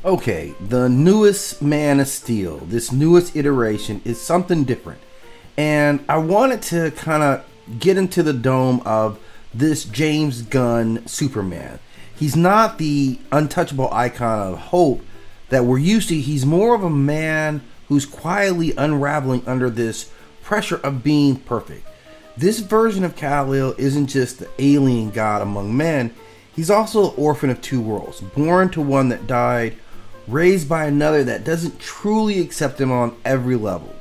Okay, the newest Man of Steel, this newest iteration is something different. And I wanted to kind of get into the dome of this James Gunn Superman. He's not the untouchable icon of hope that we're used to. He's more of a man who's quietly unraveling under this pressure of being perfect. This version of Kal-El isn't just the alien god among men. He's also an orphan of two worlds, born to one that died, raised by another that doesn't truly accept him on every level.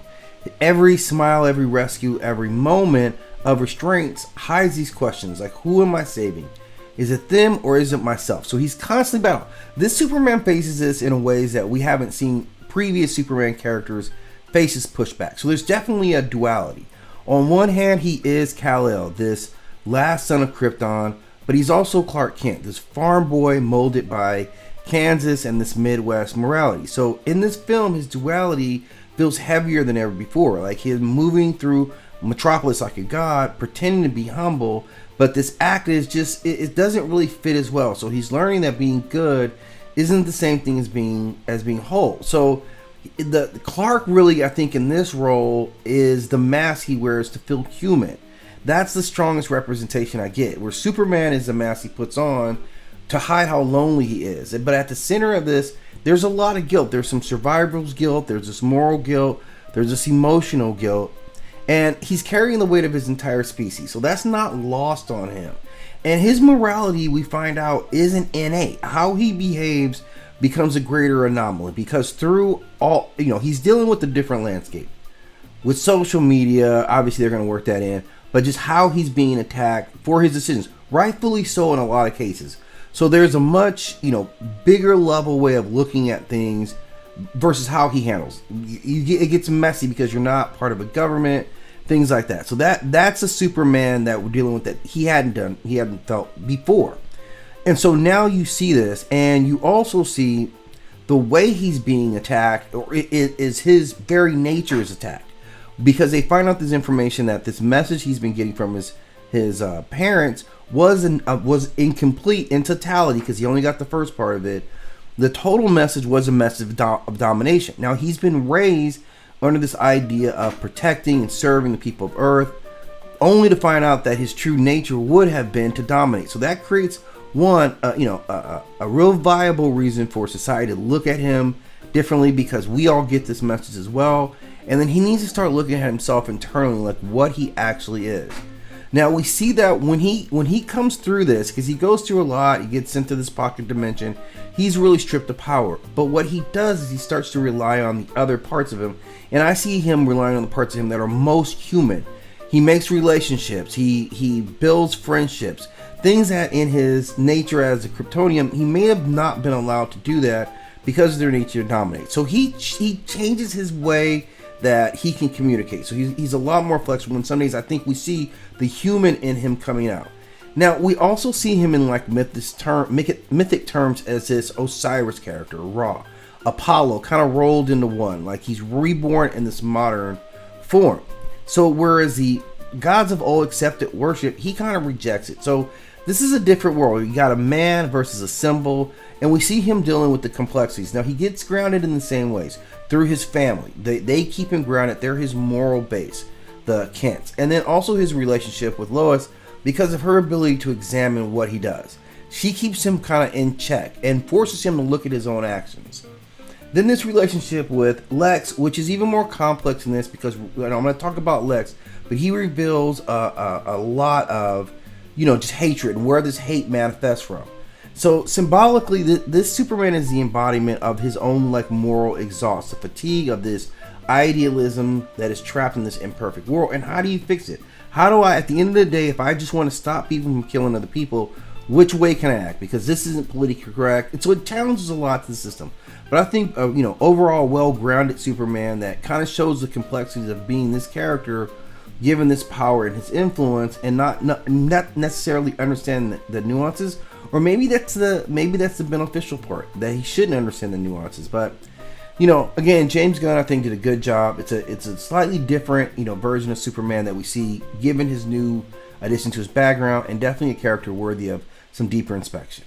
Every smile, every rescue, every moment of restraints hides these questions like, who am I saving? Is it them or is it myself? So he's constantly battling. This Superman faces this in ways that we haven't seen previous Superman characters face this pushback. So there's definitely a duality. On one hand, he is Kal-El, this last son of Krypton, but he's also Clark Kent, this farm boy molded by Kansas and this Midwest morality. So in this film, his duality feels heavier than ever before. Like he's moving through Metropolis like a god, pretending to be humble, but this act is just, it doesn't really fit as well. So he's learning that being good isn't the same thing as being whole. So the Clark really, I think, in this role is the mask he wears to feel human. That's the strongest representation I get. Where Superman is the mask he puts on to hide how lonely he is. But at the center of this, there's a lot of guilt. There's some survival's guilt. There's this moral guilt. There's this emotional guilt. And he's carrying the weight of his entire species. So that's not lost on him. And his morality, we find out, isn't innate. How he behaves becomes a greater anomaly. Because through all, he's dealing with a different landscape. With social media, obviously they're going to work that in. But just how he's being attacked for his decisions. Rightfully so in a lot of cases. So there's a much, bigger level way of looking at things versus how he handles. It gets messy because you're not part of a government, things like that. So that's a Superman that we're dealing with that he hadn't felt before. And so now you see this, and you also see the way he's being attacked, or it is his very nature is attacked. Because they find out this information that this message he's been getting from his parents was incomplete in totality, because he only got the first part of it. The total message was a message of domination. Now he's been raised under this idea of protecting and serving the people of Earth, only to find out that his true nature would have been to dominate. So that creates a real viable reason for society to look at him differently, because we all get this message as well. And then he needs to start looking at himself internally, like what he actually is. Now we see that when he comes through this, because he goes through a lot, he gets into this pocket dimension, he's really stripped of power. But what he does is he starts to rely on the other parts of him, and I see him relying on the parts of him that are most human. He makes relationships, he builds friendships, things that in his nature as a Kryptonian, he may have not been allowed to do that because of their nature to dominate. So he changes his way that he can communicate. So he's a lot more flexible, and some days I think we see the human in him coming out. Now we also see him in like mythic terms as this Osiris character, Ra, Apollo, kind of rolled into one, like he's reborn in this modern form. So whereas the gods of old accepted worship, he kind of rejects it. So this is a different world. You got a man versus a symbol, and we see him dealing with the complexities. Now he gets grounded in the same ways through his family. They keep him grounded. They're his moral base, the Kents. And then also his relationship with Lois, because of her ability to examine what he does. She keeps him kind of in check and forces him to look at his own actions. Then this relationship with Lex, which is even more complex in this, because I'm going to talk about Lex, but he reveals a lot of, just hatred and where this hate manifests from. So symbolically, this Superman is the embodiment of his own moral exhaust, the fatigue of this idealism that is trapped in this imperfect world. And how do you fix it? How do I, at the end of the day, if I just want to stop people from killing other people, which way can I act? Because this isn't politically correct. And so it challenges a lot to the system. But I think, overall well-grounded Superman that kind of shows the complexities of being this character, given this power and his influence, and not necessarily understand the nuances. Or maybe that's the beneficial part, that he shouldn't understand the nuances. But again, James Gunn, I think, did a good job. It's a slightly different version of Superman that we see, given his new addition to his background, and definitely a character worthy of some deeper inspection.